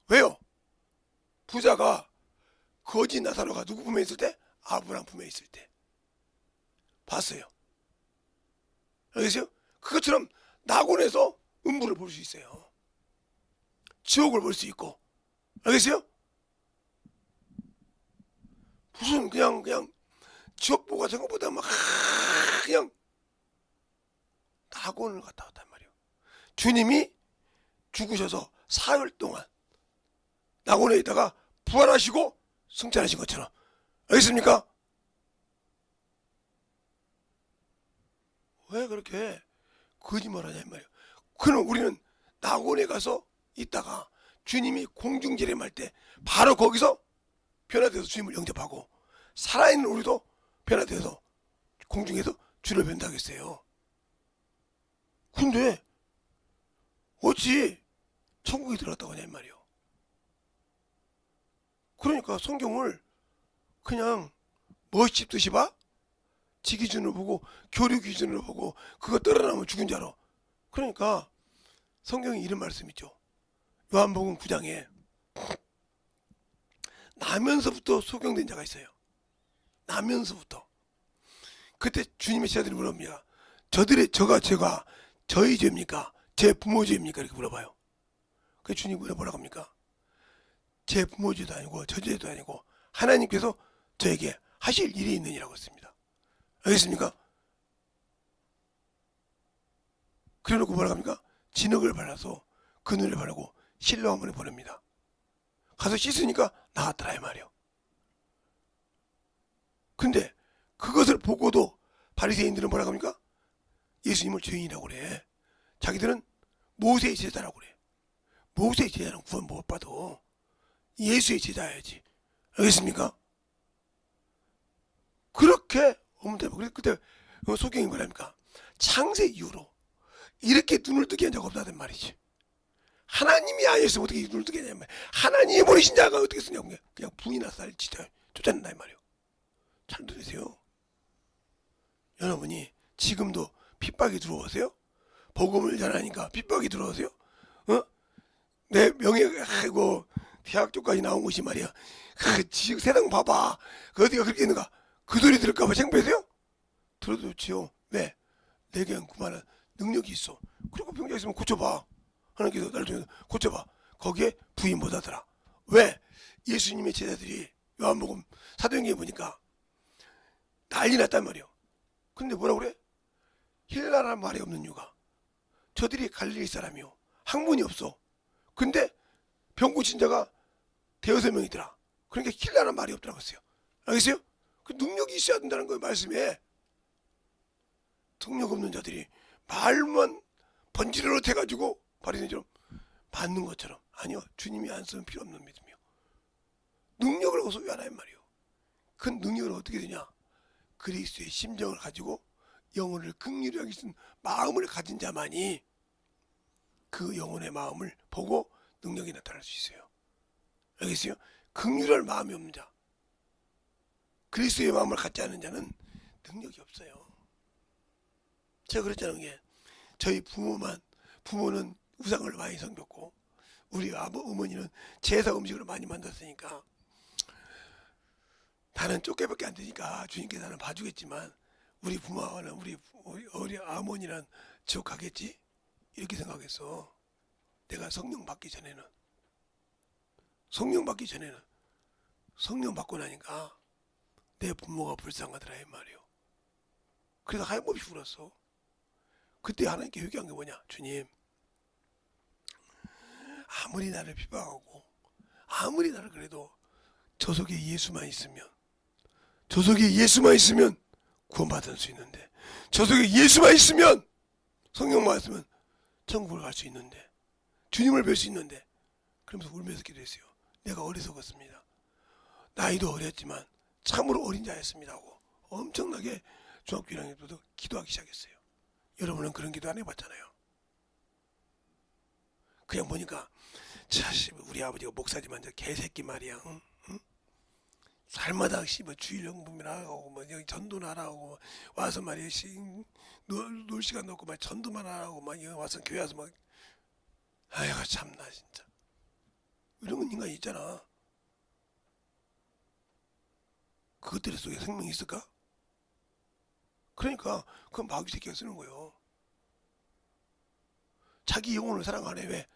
왜요? 부자가 거짓 나사로가 누구 품에 있을 때? 아브라함 품에 있을 때 봤어요. 알겠어요? 그것처럼 낙원에서 음부를 볼 수 있어요. 지옥을 볼 수 있고. 알겠어요? 무슨 그냥 지옥보가 생각보다 막 그냥 낙원을 갔다 왔단 말이에요. 주님이 죽으셔서 사흘 동안 낙원에 있다가 부활하시고 승천하신 것처럼. 알겠습니까? 왜 그렇게 거짓말하냐 이 말이에요. 그럼 우리는 낙원에 가서 있다가 주님이 공중재림할 때 바로 거기서 변화돼서 주님을 영접하고 살아있는 우리도 변화돼서 공중에서 주를 뵌다겠어요. 근데 어찌 천국에 들어갔다고 하냐 이 말이에요. 그러니까 성경을 그냥 멋집듯이 봐? 지 기준으로 보고 교류 기준으로 보고 그거 떨어나면 죽은 자로. 그러니까 성경에 이런 말씀 있죠. 요한복음 9장에 나면서부터 소경된 자가 있어요. 나면서부터. 그때 주님의 제자들이 물어봅니다. 제가 저희 죄입니까? 제 부모 죄입니까? 이렇게 물어봐요. 그 주님이 뭐라고 합니까? 제 부모 죄도 아니고 저 죄도 아니고 하나님께서 저에게 하실 일이 있느니라고 했습니다. 알겠습니까? 그래놓고 뭐라고 합니까? 진흙을 발라서 그늘을 바르고 실로암을 보냅니다. 가서 씻으니까 나았더라 이 말이요. 근데 그것을 보고도 바리새인들은 뭐라고 합니까? 예수님을 죄인이라고 그래. 자기들은 모세의 제자라고 그래. 모세의 제자는 구원 못 받아. 예수의 제자야지. 알겠습니까? 그렇게 오면 그때 소경이 뭐랍니까? 창세 이후로 이렇게 눈을 뜨게 한 적 없다는 말이지. 하나님이 아니었으면 어떻게 눈을 뜨게 하냐면 하나님이 보내신 자가 어떻게 쓰냐고 그냥 분이나 쌀 쫓아낸다 이 말이에요. 잘 들으세요. 여러분이 지금도 핍박이 들어오세요? 복음을 전하니까 핍박이 들어오세요? 내 명예 아이고 대학 쪽까지 나온 것이 말이야. 지금 세상 봐봐. 그 어디가 그렇게 있는가? 그 소리 들을까봐 창피하세요? 들어도 좋지요. 왜? 내게 그만한 능력이 있어. 그리고 병자 있으면 고쳐봐. 하나님께서 나를 통해서 고쳐봐. 거기에 부인 못하더라. 왜? 예수님의 제자들이 요한복음 사도행전에 보니까 난리 났단 말이에요. 근데 뭐라고 그래? 힐라라는 말이 없는 이유가 저들이 갈릴리 사람이요. 학문이 없어. 근데 병 고친 자가 대여섯 명이더라. 그러니까 힐라라는 말이 없더라고 했어요. 알겠어요? 그 능력이 있어야 된다는 거예요. 말씀에. 능력 없는 자들이 말만 번지르르 해가지고 바리새인처럼 맞는 것처럼. 아니요. 주님이 안 쓰면 필요 없는 믿음이요. 능력을 소유하라 이 말이요. 그 능력을 어떻게 되냐? 그리스도의 심정을 가지고 영혼을 긍휼히 여기는 마음을 가진 자만이 그 영혼의 마음을 보고 능력이 나타날 수 있어요. 알겠어요? 긍휼할 마음이 없는 자. 그리스도의 마음을 갖지 않은 자는 능력이 없어요. 제가 그랬잖아요. 게 저희 부모는 우상을 많이 섬겼고 우리 어머니는 제사 음식을 많이 만들었으니까 나는 쫓겨밖에 안 되니까 주님께 나는 봐주겠지만 우리 부모는 우리 어머니는 지옥 가겠지 이렇게 생각했어. 내가 성령 받기 전에는 성령 받고 나니까 내 부모가 불쌍하더라 이 말이요. 그래서 하염없이 울었어. 그때 하나님께 회개한 게 뭐냐? 주님, 아무리 나를 비방하고 아무리 나를 그래도 저 속에 예수만 있으면 구원받을 수 있는데 저 속에 예수만 있으면 성령만 있으면 천국을 갈 수 있는데 주님을 뵐 수 있는데 그러면서 울면서 기도했어요. 내가 어리석었습니다. 나이도 어렸지만 참으로 어린 자였습니다 하고 엄청나게 중학교 1학년 때부터 기도하기 시작했어요. 여러분은 그런 기도 안 해봤잖아요. 그냥 보니까 우리 아버지가 목사지만 저 개새끼 말이야. 응? 응? 살마다 주일영분이나 하고 여기 전도나 하고 와서 말이야 놀 시간 없고 막 전도만 하고 막 와서 교회 와서 막 아이고 참나 진짜 이런 건 인간이 있잖아. 그것들 속에 생명이 있을까? 그러니까 그건 마귀 새끼가 쓰는 거예요. 자기 영혼을 사랑하네. 왜?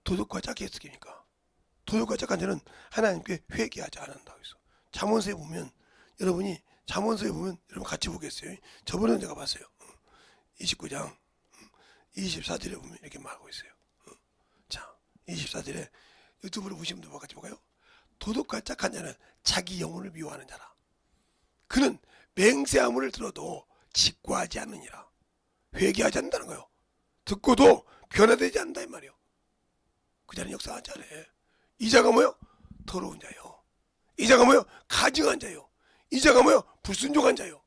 도덕과 짝게 했으니까. 도덕과 짝한 자는 하나님께 회개하지 않는다고 했어. 잠언서에 보면 여러분 같이 보겠어요. 저번에 제가 봤어요. 29장 24절에 보면 이렇게 말하고 있어요. 자, 24절에 유튜브로 보시면 돼. 같이 볼까요? 도덕과 짝한 자는 자기 영혼을 미워하는 자라. 그는 맹세함을 들어도 직구하지 않느니라. 회개하지 않는다는 거예요. 듣고도 변화되지 않는다 이 말이에요. 그 자는 역사하지 않아. 이 자가 뭐요? 더러운 자요. 이 자가 뭐요? 가증한 자요. 이 자가 뭐요? 불순종한 자요.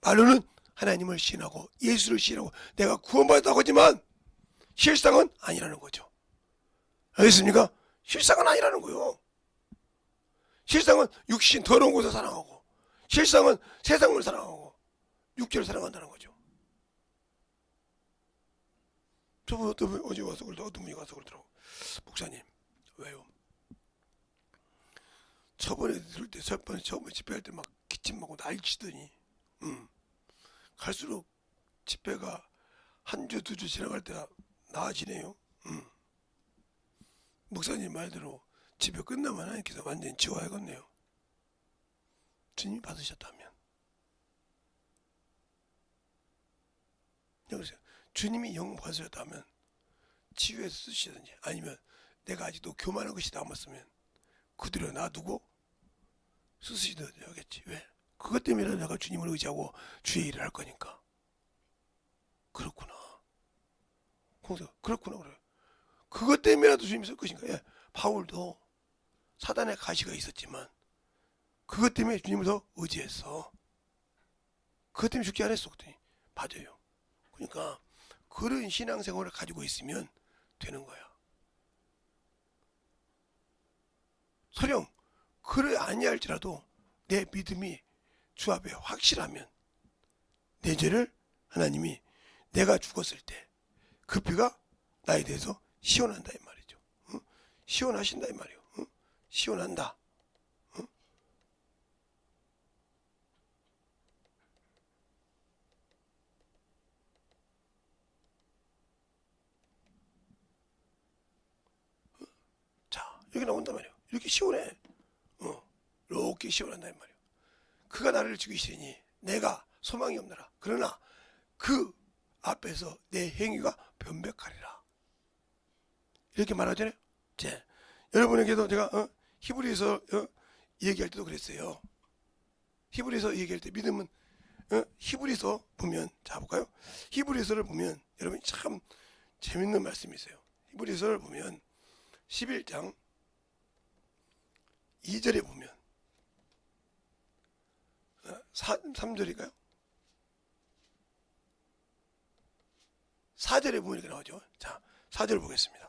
말로는 하나님을 신하고 예수를 신하고 내가 구원받았다고 하지만 실상은 아니라는 거죠. 알겠습니까? 실상은 아니라는 거예요. 실상은 육신 더러운 곳을 사랑하고 실상은 세상을 사랑하고 육체를 사랑한다는 거죠. 저번 어제 와서 어떤 분이 와서 그러더라고. 목사님 왜요? 처음에 집회할 때 막 기침 먹고 난리치더니 갈수록 집회가 한 주 두 주 지나갈 때가 나아지네요. 목사님 말대로 집회 끝나면 하나님께서 완전히 지워야겠네요. 주님이 받으셨다면. 그러세요. 주님이 영 받으셨다면 치유해서 쓰시든지 아니면 내가 아직도 교만한 것이 남았으면 그대로 놔두고 쓰시든지 하겠지. 왜? 그것 때문에 내가 주님을 의지하고 주의 일을 할 거니까. 그렇구나. 그렇구나 그래. 그것 때문에라도 주님이 쓸 것인가. 예. 바울도 사단의 가시가 있었지만 그것 때문에 주님을 더 의지했어. 그것 때문에 죽지 않았어. 그랬더니 맞아요. 그러니까 그런 신앙생활을 가지고 있으면 되는 거야. 설령 그래 아니할지라도 내 믿음이 주 앞에 확실하면 내 죄를 하나님이 내가 죽었을 때 그 피가 나에 대해서 시원한다 이 말이죠. 응? 시원하신다 이 말이요. 응? 시원한다. 응? 자 이렇게 나온단 말이에요. 이렇게 시원해. 이렇게 시원한다 이 말이에요. 그가 나를 죽이시니 내가 소망이 없느라. 그러나 그 앞에서 내 행위가 변백하리라. 이렇게 말하잖아요. 여러분에게도 제가 히브리서 얘기할 때도 그랬어요. 히브리서 얘기할 때 믿음은 히브리서 보면 자 볼까요? 히브리서를 보면 여러분 참 재밌는 말씀이 있어요. 히브리서를 보면 11장 2절에 보면 3절일까요? 4절에 보면 이렇게 나오죠. 자, 4절 보겠습니다.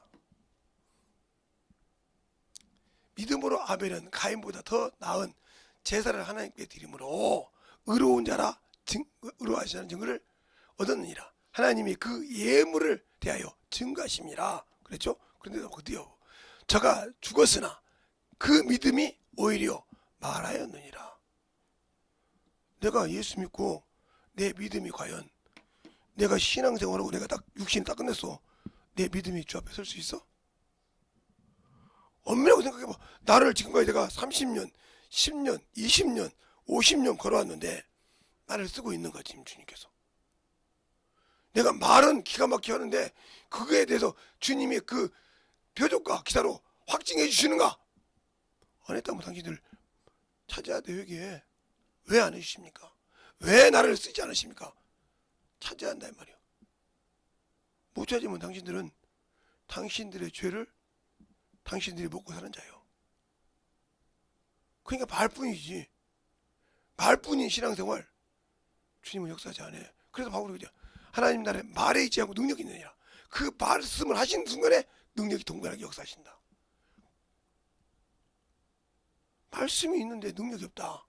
믿음으로 아벨은 가인보다 더 나은 제사를 하나님께 드림으로 의로운 자라 의로하시는 증거를 얻었느니라. 하나님이 그 예물을 대하여 증거하심이라 그랬죠. 그런데 어디요? 저가 죽었으나 그 믿음이 오히려 말하였느니라. 내가 예수 믿고 내 믿음이 과연 내가 신앙생활하고 내가 딱 육신이 딱 끝냈어. 내 믿음이 주 앞에 설 수 있어? 엄밀하고 생각해봐. 나를 지금까지 내가 30년, 10년, 20년, 50년 걸어왔는데 나를 쓰고 있는가 지금 주님께서. 내가 말은 기가 막히게 하는데 그거에 대해서 주님의 그 표적과 기사로 확증해 주시는가? 안 했다면 당신들 찾아야 돼. 회개해. 왜 안 해주십니까? 왜 나를 쓰지 않으십니까? 찾아야 한다 이 말이야. 못 찾으면 당신들은 당신들의 죄를 당신들이 먹고 사는 자예요. 그러니까 말뿐이지. 말뿐인 신앙생활 주님은 역사하지 않아. 그래서 바울이 그냥 하나님 나라에 말에 있지 않고 능력이 있느니라. 그 말씀을 하신 순간에 능력이 동일하게 역사하신다. 말씀이 있는데 능력이 없다.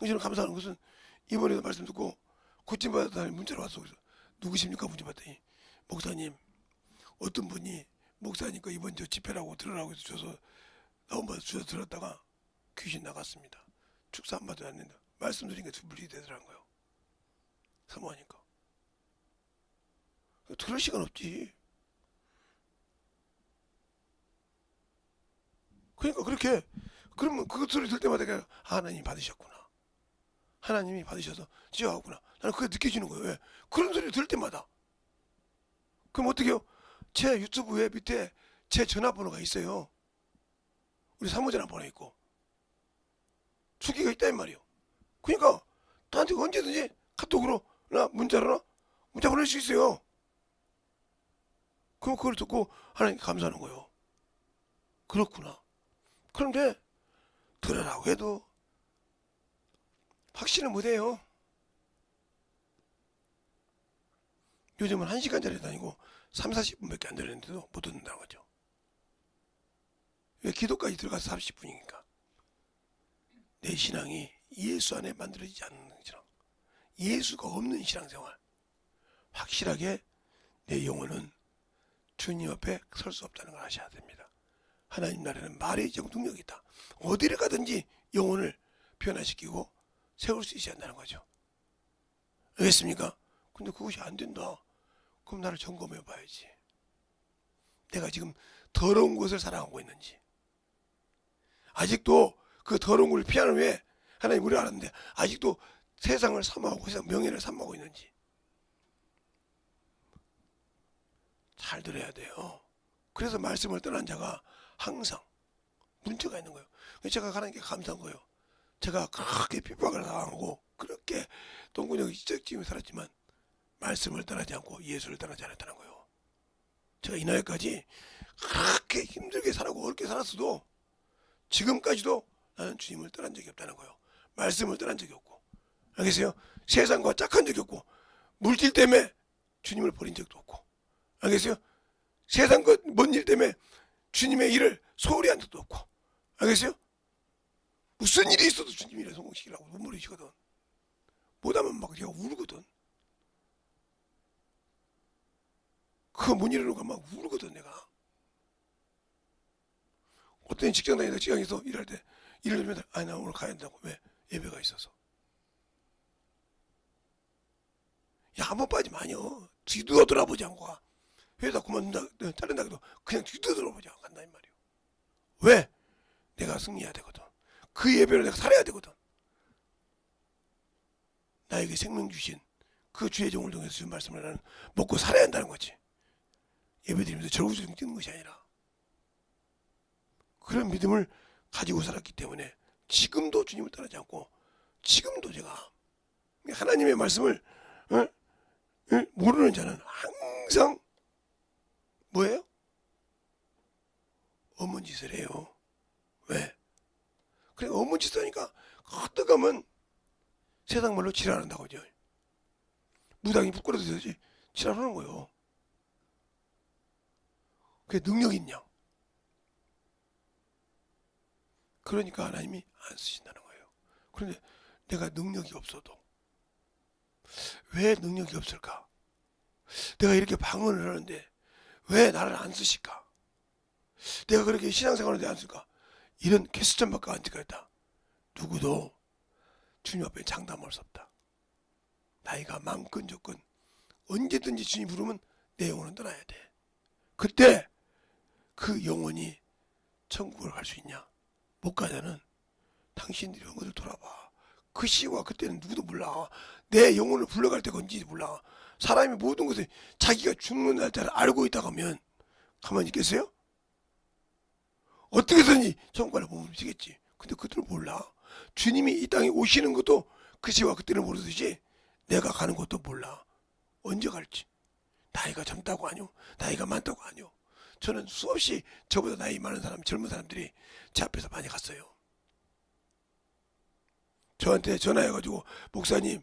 저는 감사하는 것은 이번에도 말씀 듣고 고침받았다는 문자로 왔어. 그래서 누구십니까? 문자 받더니 목사님 어떤 분이 목사니까 이번 저 집회라고 들으라고 해서 줘서 나온받아 주서 들었다가 귀신 나갔습니다. 축사 한 마디 안 된다. 말씀드린 게 분리되더라는 거예요. 사모하니까. 들을 시간 없지. 그러니까 그렇게 그러면 그 소리 들 때마다 그냥 하나님이 받으셨구나. 하나님이 받으셔서 지어가구나. 나는 그게 느껴지는 거예요. 왜? 그런 소리 들 때마다. 그럼 어떻게 해요? 제 유튜브에 밑에 제 전화번호가 있어요. 우리 사무 전화번호 있고 주기가 있다 이 말이에요. 그러니까 나한테 언제든지 카톡으로나 문자로나 문자 보낼 수 있어요. 그럼 그걸 듣고 하나님께 감사하는 거예요. 그렇구나. 그런데 들으라고 해도 확신을 못해요. 요즘은 1시간짜리 다니고 3, 40분밖에 안 되는데도 못 듣는다는 거죠. 왜? 기도까지 들어가서 30분이니까. 내 신앙이 예수 안에 만들어지지 않는 신앙, 예수가 없는 신앙생활, 확실하게 내 영혼은 주님 앞에 설 수 없다는 걸 아셔야 됩니다. 하나님 나라는 말의 정 능력이 있다. 어디를 가든지 영혼을 변화시키고 세울 수 있어야 한다는 거죠. 알겠습니까? 근데 그것이 안 된다. 그럼 나를 점검해 봐야지. 내가 지금 더러운 것을 사랑하고 있는지, 아직도 그 더러운 걸 피하는 왜 하나님 우리가 알았는데 아직도 세상을 삼아하고 세상 명예를 삼아하고 있는지 잘 들어야 돼요. 그래서 말씀을 떠난 자가 항상 문제가 있는 거예요. 제가 하나님께 감사한 거예요. 제가 그렇게 핍박을 당하고 그렇게 동군형이 찢어지며 살았지만 말씀을 떠나지 않고 예수를 떠나지 않았다는 거예요. 제가 이 나이까지 그렇게 힘들게 살았고 어렵게 살았어도 지금까지도 나는 주님을 떠난 적이 없다는 거예요. 말씀을 떠난 적이 없고, 알겠어요? 세상과 짝한 적이 없고, 물질 때문에 주님을 버린 적도 없고, 알겠어요? 세상과 먼 일 때문에 주님의 일을 소홀히 한 적도 없고, 알겠어요? 무슨 일이 있어도 주님 일에 성공시키려고 눈물이 쉬거든. 못하면 막 내가 울거든. 그거 못 이루는 막 울거든 내가. 어떤 직장 다니다 직장에서 일할 때 일을 하면 아니 나 오늘 가야 된다고. 왜? 예배가 있어서. 야 한 번 빠지면 아니요. 뒤도 돌아보지 않고 가. 회사 그만둔다 자른다 해도 그냥 뒤도 돌아보지 않고 간다 이 말이에요. 왜? 내가 승리해야 되거든. 그 예배를 내가 살아야 되거든. 나에게 생명 주신 그 주의 종을 통해서 주신 말씀을 나는 먹고 살아야 한다는 거지. 예배드리면서 절구절구 뛰는 것이 아니라 그런 믿음을 가지고 살았기 때문에 지금도 주님을 떠나지 않고 지금도 제가 하나님의 말씀을 모르는 자는 항상 뭐예요? 어문 짓을 해요. 왜? 그래 어문 짓을 하니까 어떡하면 세상 말로 지랄한다고 하죠. 무당이 부끄러워서지 지랄하는 거예요. 그게 능력 있냐? 그러니까 하나님이 안 쓰신다는 거예요. 그런데 내가 능력이 없어도 왜 능력이 없을까? 내가 이렇게 방언을 하는데 왜 나를 안 쓰실까? 내가 그렇게 신앙생활을 안 쓸까? 이런 개수점밖에 안 찍어있다. 누구도 주님 앞에 장담할 수 없다. 나이가 많건 적건 언제든지 주님 부르면 내 영혼은 떠나야 돼. 그때 그 영혼이 천국을 갈 수 있냐? 못 가냐는 당신들이 영혼을 돌아봐. 그 시와 그때는 누구도 몰라. 내 영혼을 불러갈 때가 언제인지 몰라. 사람이 모든 것을 자기가 죽는 날짜를 알고 있다가 하면 가만히 있겠어요? 어떻게든지 천국을 몸으시겠지. 근데 그들은 몰라. 주님이 이 땅에 오시는 것도 그 시와 그때는 모르듯이 내가 가는 것도 몰라. 언제 갈지. 나이가 젊다고 아니요. 나이가 많다고 아니요. 저는 수없이 저보다 나이 많은 사람, 젊은 사람들이 제 앞에서 많이 갔어요. 저한테 전화해가지고 목사님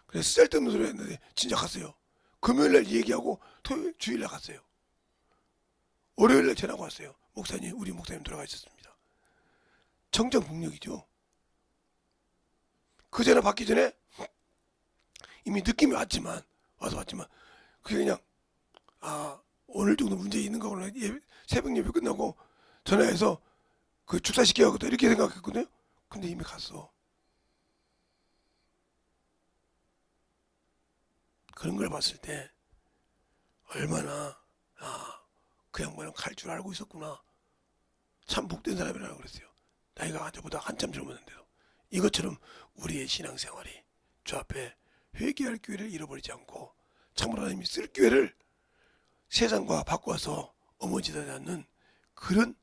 그래서 쓸데없는 소리 했는데 진짜 갔어요. 금요일날 얘기하고 토요일 주일날 갔어요. 월요일날 전화가 왔어요. 목사님 우리 목사님 돌아가셨습니다. 정정복력이죠. 그 전화 받기 전에 이미 느낌이 왔지만 그게 그냥 오늘 정도 문제 있는 거구나. 새벽 예배 끝나고 전화해서 그 축사시켜야겠다 이렇게 생각했거든요. 근데 이미 갔어. 그런 걸 봤을 때 얼마나 그 양반은 갈 줄 알고 있었구나. 참 복된 사람이라고 그랬어요. 나이가 저보다 한참 젊었는데도. 이것처럼 우리의 신앙생활이 주 앞에 회개할 기회를 잃어버리지 않고 참으로 하나님이 쓸 기회를 세상과 바꿔서 어머지하지 않는 그런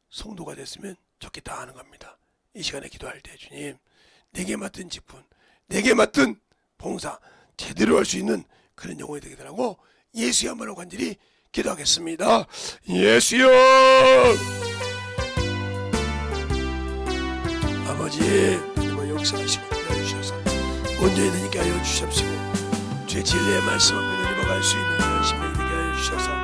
성도가 됐으면 좋겠다 하는 겁니다. 이 시간에 기도할 때 주님 내게 맡은 직분, 내게 맡은 봉사 제대로 할 수 있는 그런 영혼이 되게 되라고 예수의 한번로 간절히 기도하겠습니다. 예수여 아버지 주님의 역사하시고 기다려주셔서 온전히 되게 하여 주시옵시고 주의 진리의 말씀 앞에 내려갈 수 있는 열심히 되게 하여 주셔서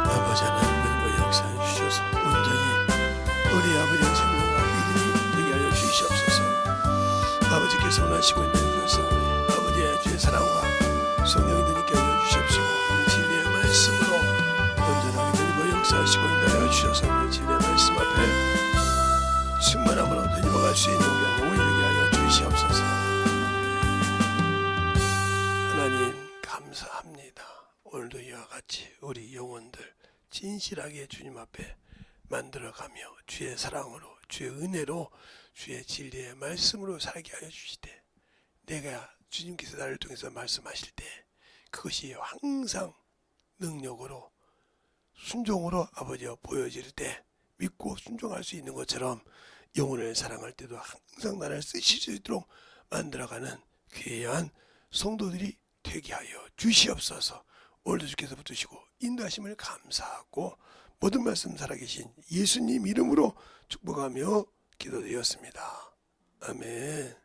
아버지 하나님 역사해 주셔서 온전히 우리 아버지의 생명과 믿음이 되게 하여 주시옵소서. 아버지께서 원하시고 있는 것은 아버지의 주의 사랑과 성령이 되게 하여 주시옵시고 진리의 말씀으로 온전하게 되고 역사하시고 인도하여 주셔서 진리의 말씀 앞에 충만함으로 되어갈 수 있는 영혼이 되게 하여 주시옵소서. 하나님 감사합니다. 오늘도 이와 같이 우리 영혼들 진실하게 주님 앞에 만들어가며 주의 사랑으로 주의 은혜로 주의 진리의 말씀으로 살게 하여 주시되 내가 주님께서 나를 통해서 말씀하실 때 그것이 항상 능력으로 순종으로 아버지와 보여질 때 믿고 순종할 수 있는 것처럼 영혼을 사랑할 때도 항상 나를 쓰실 수 있도록 만들어가는 귀한 성도들이 되게 하여 주시옵소서. 오늘도 주께서 붙드시고 인도하심을 감사하고 모든 말씀 살아계신 예수님 이름으로 축복하며 기도드렸습니다. 아멘.